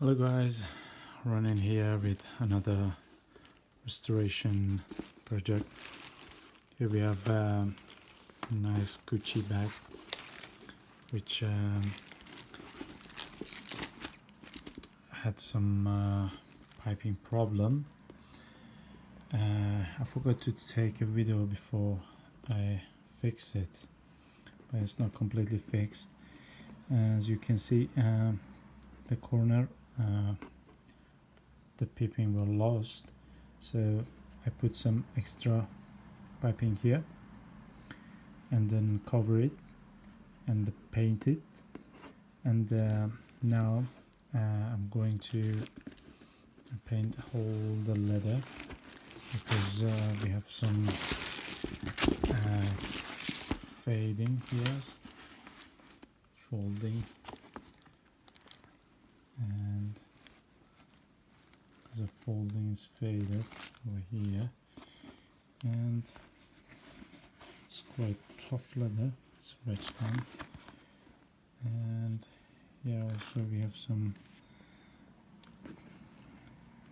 Hello guys, running here with another restoration project. Here we have a nice Gucci bag which had some piping problem. I forgot to take a video before I fix it, but it's not completely fixed. As you can see, the corner, the piping were lost, so I put some extra piping here and then cover it and paint it, and now I'm going to paint all the leather because we have some fading here, folding, and the folding is faded over here, and it's quite tough leather, it's wedged down. And yeah, also we have some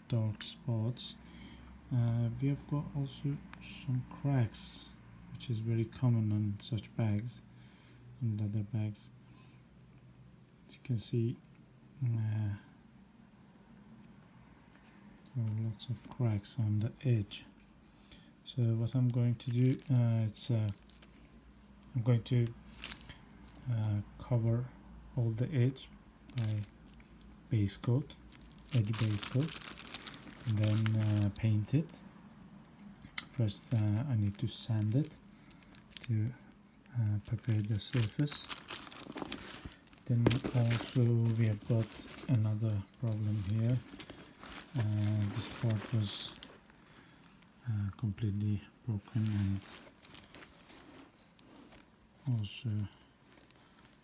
dark spots. We have got also some cracks, which is very common on such bags, in leather bags. As you can see, lots of cracks on the edge. So what I'm going to do, I'm going to cover all the edge by base coat, edge base coat, and then paint it. First I need to sand it to prepare the surface. Then also we have got another problem here. This part was completely broken and also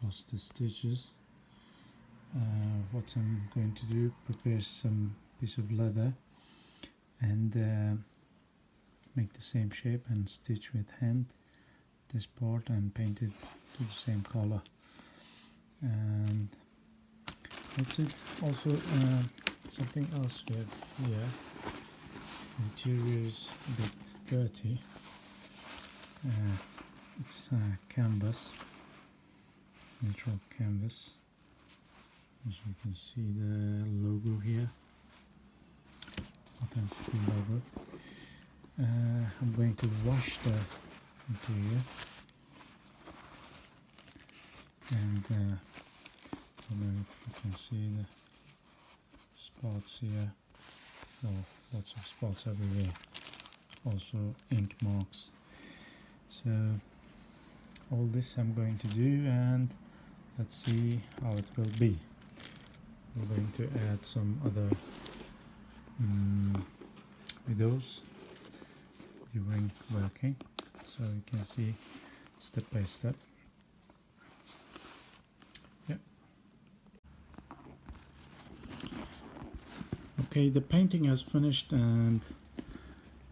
lost the stitches. What I'm going to do, prepare some piece of leather and make the same shape and stitch with hand this part and paint it to the same color, and that's it. Also something else we have here, interior is a bit dirty. It's canvas, natural canvas. As you can see, the logo here, authenticity logo. I'm going to wash the interior, and I don't know if you can see the spots here. Oh, lots of spots everywhere. Also ink marks. So all this I'm going to do, and let's see how it will be. We're going to add some other videos during working, so you can see step by step. Yeah. Okay, the painting has finished, and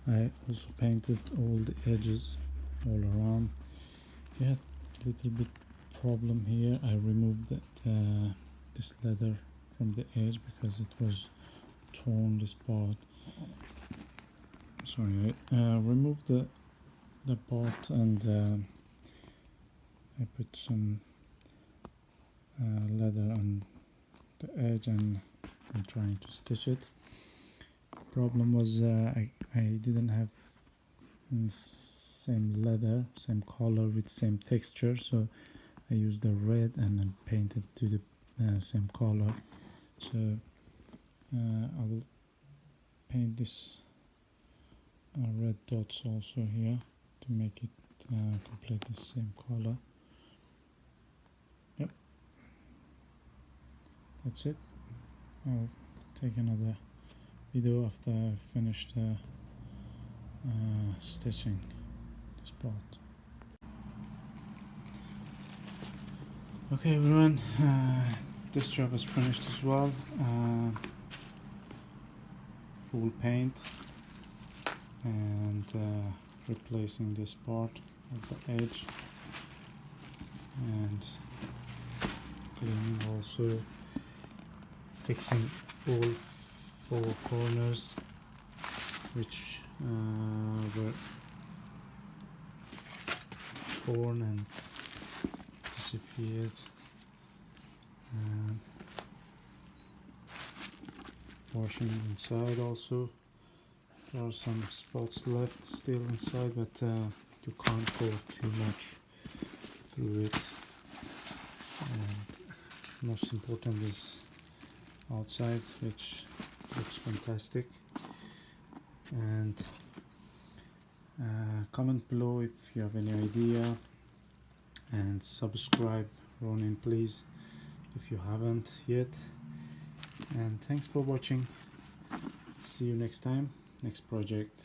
I also painted all the edges all around. Yeah, little bit problem here. I removed that, this leather from the edge because it was torn, this part. Sorry, I removed the part, and I put some leather on the edge, and I'm trying to stitch it. Problem was I didn't have same leather, same color with same texture, so I used the red and then painted to the same color. So I will paint this red dots also here to make it completely same color. Yep, that's it. I'll take another video after I finish the stitching this part. Okay everyone, this job is finished as well. Full paint and replacing this part of the edge, and cleaning also fixing all four corners which were torn and disappeared. Washing inside also, there are some spots left still inside, but you can't go too much through it. And most important is outside, which looks fantastic. And comment below if you have any idea, and subscribe, Ronin, please, if you haven't yet. And thanks for watching. See you next time, next project.